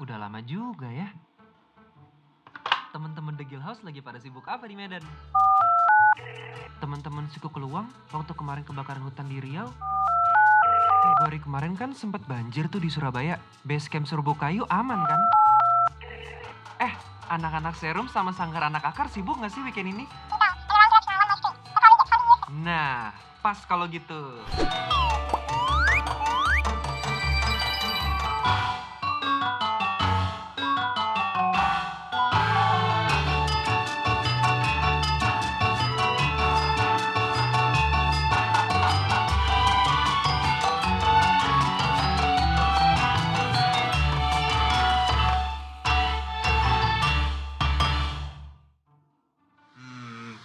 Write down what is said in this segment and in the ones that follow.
Udah lama juga ya. Teman-teman The Guild House lagi pada sibuk apa di Medan? Teman-teman suku Keluang waktu kemarin kebakaran hutan di Riau. Februari kemarin kan sempat banjir tuh di Surabaya. Base camp Serbu Kayu aman kan? Anak-anak Serum sama Sanggar Anak Akar sibuk gak sih weekend ini? Nah, pas kalau gitu.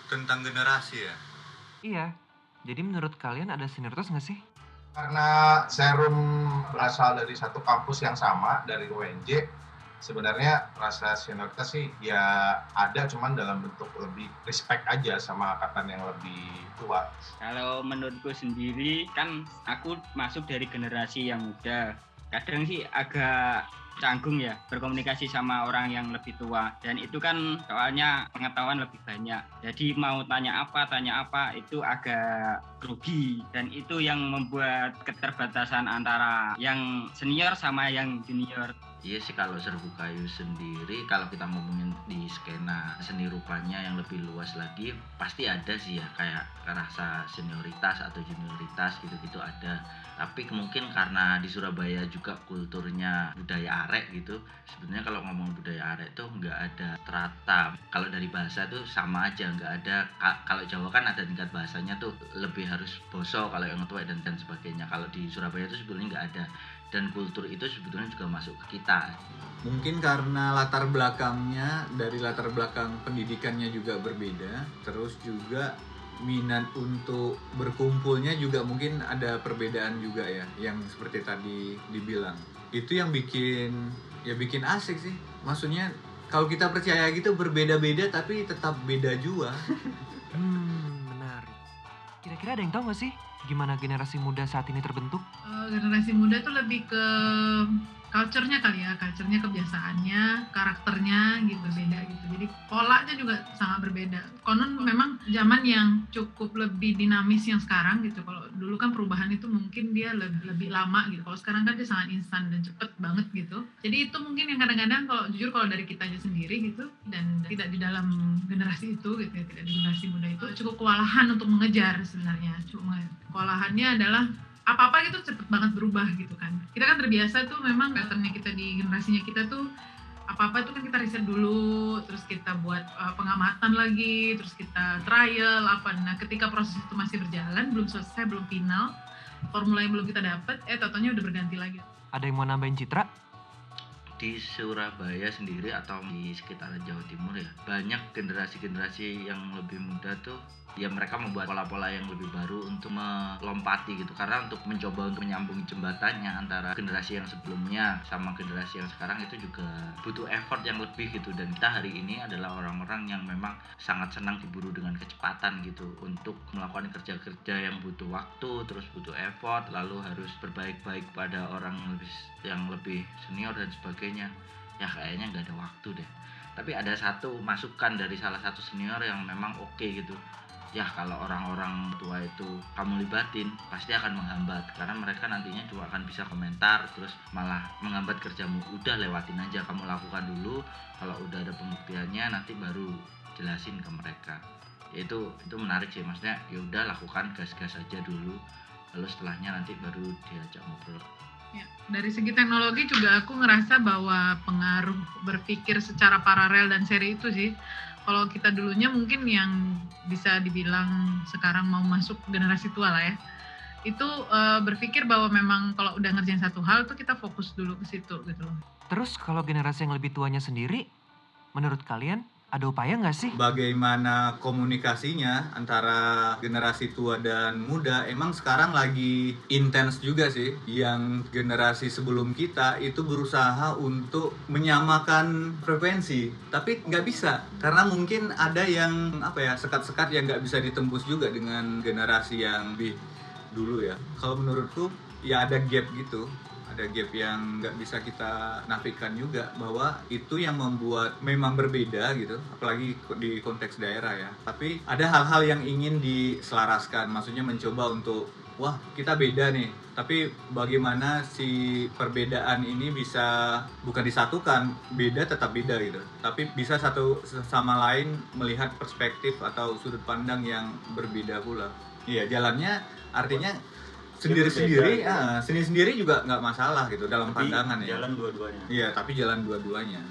Tentang generasi ya? Iya, jadi menurut kalian ada senioritas gak sih? Karena Serum berasal dari satu kampus yang sama, dari UNJ, sebenarnya rasa senioritas sih ya ada, cuman dalam bentuk lebih respect aja sama angkatan yang lebih tua. Kalau menurutku sendiri kan aku masuk dari generasi yang muda. Kadang sih agak canggung ya berkomunikasi sama orang yang lebih tua, dan itu kan soalnya pengetahuan lebih banyak, jadi mau tanya apa itu agak grogi, dan itu yang membuat keterbatasan antara yang senior sama yang junior. Iya sih, kalau Serbu Kayu sendiri, kalau kita ngomongin di skena seni rupanya yang lebih luas lagi, pasti ada sih ya kayak rasa senioritas atau junioritas gitu-gitu ada. Tapi mungkin karena di Surabaya juga kulturnya budaya arek gitu, sebenarnya kalau ngomong budaya arek tuh nggak ada strata. Kalau dari bahasa tuh sama aja, nggak ada. Kalau Jawa kan ada tingkat bahasanya tuh lebih harus boso kalau yang tua dan sebagainya. Kalau di Surabaya tuh sebenarnya nggak ada. Dan kultur itu sebetulnya juga masuk ke kita. Mungkin karena latar belakangnya, dari latar belakang pendidikannya juga berbeda, terus juga minat untuk berkumpulnya juga mungkin ada perbedaan juga ya, yang seperti tadi dibilang. Itu yang bikin asik sih. Maksudnya kalau kita percaya gitu berbeda-beda tapi tetap beda juga. Menarik. Kira-kira ada yang tahu gak sih gimana generasi muda saat ini terbentuk? Generasi muda tuh lebih ke culture-nya kali ya, culture-nya, kebiasaannya, karakternya gitu, beda gitu. Jadi polanya juga sangat berbeda. Konon memang zaman yang cukup lebih dinamis yang sekarang gitu. Kalau dulu kan perubahan itu mungkin dia lebih lama gitu. Kalau sekarang kan dia sangat instan dan cepet banget gitu. Jadi itu mungkin yang kadang-kadang kalau dari kita aja sendiri gitu, dan tidak di dalam generasi itu gitu ya, tidak di generasi muda itu cukup kewalahan untuk mengejar sebenarnya. Cuma kewalahannya adalah apa-apa gitu cepet banget berubah gitu kan. Kita kan terbiasa tuh memang patternnya kita di generasinya kita tuh apa-apa tuh kan kita riset dulu, terus kita buat pengamatan lagi, terus kita trial apa. Nah ketika proses itu masih berjalan, belum selesai, belum final, formula yang belum kita dapat, totonya udah berganti lagi. Ada yang mau nambahin Citra? Di Surabaya sendiri atau di sekitaran Jawa Timur ya, banyak generasi-generasi yang lebih muda tuh ya, mereka membuat pola-pola yang lebih baru untuk melompati gitu, karena untuk mencoba untuk menyambung jembatannya antara generasi yang sebelumnya sama generasi yang sekarang itu juga butuh effort yang lebih gitu. Dan kita hari ini adalah orang-orang yang memang sangat senang diburu dengan kecepatan gitu, untuk melakukan kerja-kerja yang butuh waktu, terus butuh effort, lalu harus berbaik-baik pada orang yang lebih senior dan sebagainya. Ya kayaknya nggak ada waktu deh. Tapi ada satu masukan dari salah satu senior yang memang oke gitu. Ya kalau orang-orang tua itu kamu libatin, pasti akan menghambat, karena mereka nantinya juga akan bisa komentar terus malah menghambat kerjamu. Udah lewatin aja, kamu lakukan dulu, kalau udah ada pembuktiannya nanti baru jelasin ke mereka. Itu menarik sih, maksudnya ya udah lakukan, gas-gas aja dulu, lalu setelahnya nanti baru diajak ngobrol. Ya, dari segi teknologi juga aku ngerasa bahwa pengaruh berpikir secara paralel dan seri itu sih. Kalau kita dulunya mungkin yang bisa dibilang sekarang mau masuk generasi tua lah ya, itu berpikir bahwa memang kalau udah ngerjain satu hal tuh kita fokus dulu ke situ gitu loh. Terus kalau generasi yang lebih tuanya sendiri, menurut kalian ada upaya nggak sih? Bagaimana komunikasinya antara generasi tua dan muda emang sekarang lagi intens juga sih. Yang generasi sebelum kita itu berusaha untuk menyamakan frekuensi, tapi nggak bisa karena mungkin ada yang sekat-sekat yang nggak bisa ditembus juga dengan generasi yang lebih dulu ya. Kalau menurutku ya ada gap gitu, ada gap yang nggak bisa kita nafikan juga, bahwa itu yang membuat memang berbeda gitu, apalagi di konteks daerah ya. Tapi ada hal-hal yang ingin diselaraskan, maksudnya mencoba untuk wah kita beda nih, tapi bagaimana si perbedaan ini bisa bukan disatukan, beda tetap beda gitu, tapi bisa satu sama lain melihat perspektif atau sudut pandang yang berbeda pula. Iya, jalannya artinya sendiri-sendiri, sendiri-sendiri juga nggak masalah gitu dalam pandangan ya. Jalan dua-duanya. Iya, tapi jalan dua-duanya.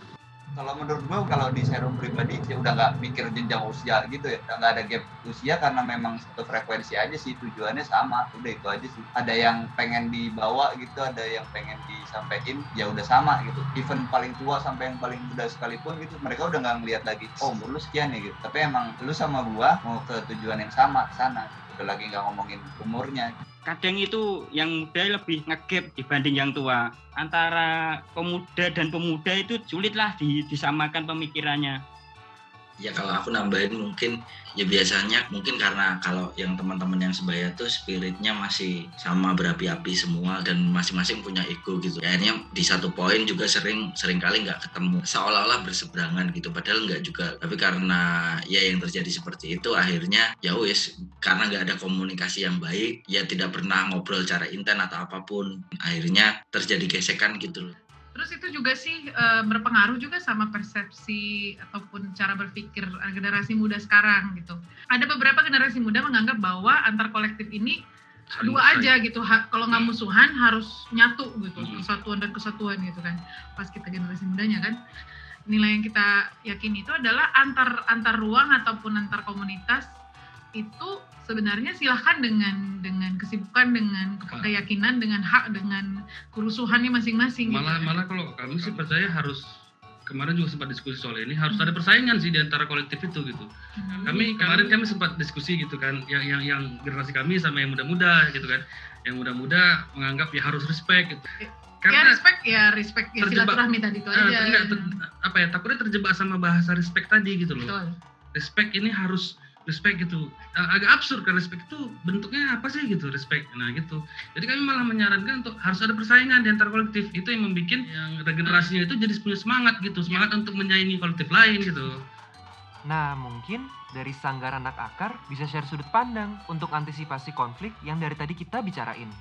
Kalau menurut gue, kalau di serum pribadi ya udah nggak mikir jenjang usia gitu ya, udah nggak ada gap usia karena memang satu frekuensi aja sih, tujuannya sama, udah itu aja sih. Ada yang pengen dibawa gitu, ada yang pengen disampaikan, ya udah sama gitu. Even paling tua sampai yang paling muda sekalipun gitu, mereka udah nggak ngeliat lagi, oh umur lu sekian ya gitu. Tapi emang lu sama gua mau ke tujuan yang sama, sana. Udah lagi nggak ngomongin umurnya. Kadang itu yang muda lebih ngegap dibanding yang tua. Antara pemuda dan pemuda itu sulitlah disamakan pemikirannya. Ya kalau aku nambahin mungkin ya biasanya mungkin karena kalau yang teman-teman yang sebaya tuh spiritnya masih sama berapi-api semua dan masing-masing punya ego gitu. Ya, akhirnya di satu poin juga sering kali nggak ketemu, seolah-olah berseberangan gitu, padahal nggak juga. Tapi karena ya yang terjadi seperti itu akhirnya ya wis, karena nggak ada komunikasi yang baik, ya tidak pernah ngobrol secara intens atau apapun, akhirnya terjadi gesekan gitu loh. Terus itu juga sih berpengaruh juga sama persepsi ataupun cara berpikir generasi muda sekarang gitu. Ada beberapa generasi muda menganggap bahwa antar kolektif ini dua aja gitu. Kalau nggak musuhan harus nyatu gitu, persatuan dan kesatuan gitu kan. Pas kita generasi mudanya kan, nilai yang kita yakini itu adalah antar ruang ataupun antar komunitas itu sebenarnya silahkan dengan kesibukan, dengan keyakinan, dengan hak, dengan kerusuhannya masing-masing. Malah kalau kami sih percaya harus, kemarin juga sempat diskusi soal ini, harus ada persaingan sih di antara kolektif itu gitu. Kami sempat diskusi gitu kan, yang generasi kami sama yang muda-muda gitu kan. Yang muda-muda menganggap ya harus respect gitu. Karena respect ya silaturahmi tadi itu aja. Takutnya terjebak sama bahasa respect tadi gitu loh. Betul. Respect ini harus respect gitu, agak absurd kan, respect itu bentuknya apa sih gitu, respect, nah gitu. Jadi kami malah menyarankan untuk harus ada persaingan di antar kolektif, itu yang membuat yang regenerasinya itu jadi punya semangat gitu, semangat untuk menyaingi kolektif lain gitu. Nah, mungkin dari Sanggar Anak Akar bisa share sudut pandang untuk antisipasi konflik yang dari tadi kita bicarain.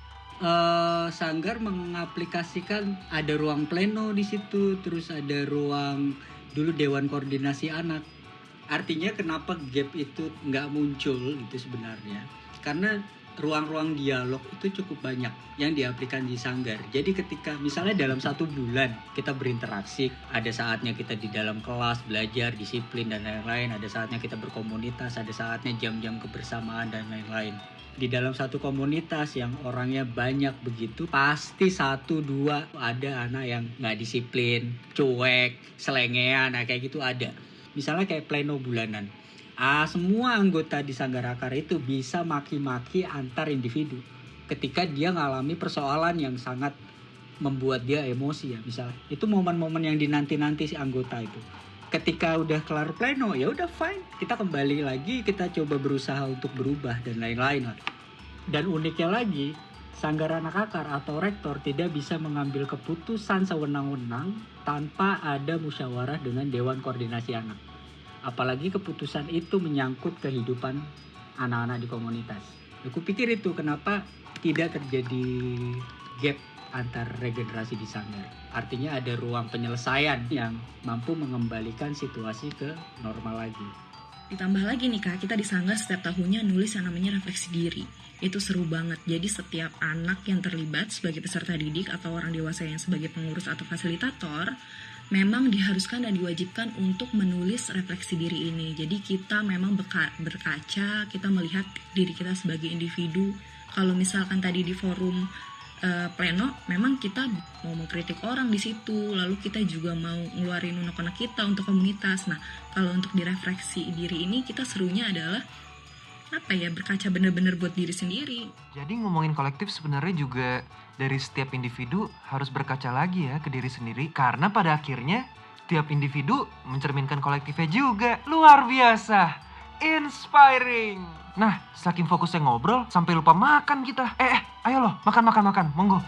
Sanggar mengaplikasikan ada ruang pleno di situ, terus ada ruang dulu Dewan Koordinasi Anak. Artinya kenapa gap itu nggak muncul gitu sebenarnya, karena ruang-ruang dialog itu cukup banyak yang diaplikasikan di Sanggar. Jadi ketika misalnya dalam 1 bulan kita berinteraksi, ada saatnya kita di dalam kelas belajar disiplin dan lain-lain, ada saatnya kita berkomunitas, ada saatnya jam-jam kebersamaan dan lain-lain. Di dalam satu komunitas yang orangnya banyak begitu, pasti 1-2 ada anak yang nggak disiplin, cuek, selengean, kayak gitu ada. Misalnya kayak pleno bulanan, semua anggota di Sanggar Akar itu bisa maki-maki antar individu ketika dia ngalami persoalan yang sangat membuat dia emosi ya. Misalnya itu momen-momen yang dinanti-nanti si anggota itu. Ketika udah kelar pleno, ya udah fine, kita kembali lagi, kita coba berusaha untuk berubah dan lain-lain. Dan uniknya lagi, Sanggar Anak Akar atau rektor tidak bisa mengambil keputusan sewenang-wenang tanpa ada musyawarah dengan Dewan Koordinasi Anak. Apalagi keputusan itu menyangkut kehidupan anak-anak di komunitas. Aku pikir itu kenapa tidak terjadi gap antar regenerasi di Sanggar. Artinya ada ruang penyelesaian yang mampu mengembalikan situasi ke normal lagi. Ditambah lagi nih Kak, kita di Sanggar setiap tahunnya nulis yang namanya refleksi diri. Itu seru banget. Jadi setiap anak yang terlibat sebagai peserta didik atau orang dewasa yang sebagai pengurus atau fasilitator memang diharuskan dan diwajibkan untuk menulis refleksi diri ini. Jadi kita memang berkaca, kita melihat diri kita sebagai individu. Kalau misalkan tadi di forum pleno, memang kita mau mengkritik orang di situ, lalu kita juga mau ngeluarin unek-unek kita untuk komunitas. Nah, kalau untuk direfleksi diri ini, kita serunya adalah berkaca benar-benar buat diri sendiri. Jadi ngomongin kolektif sebenarnya juga dari setiap individu harus berkaca lagi ya ke diri sendiri, karena pada akhirnya tiap individu mencerminkan kolektifnya juga. Luar biasa, inspiring. Nah, saking fokusnya ngobrol sampai lupa makan kita. Ayo loh, makan, monggo.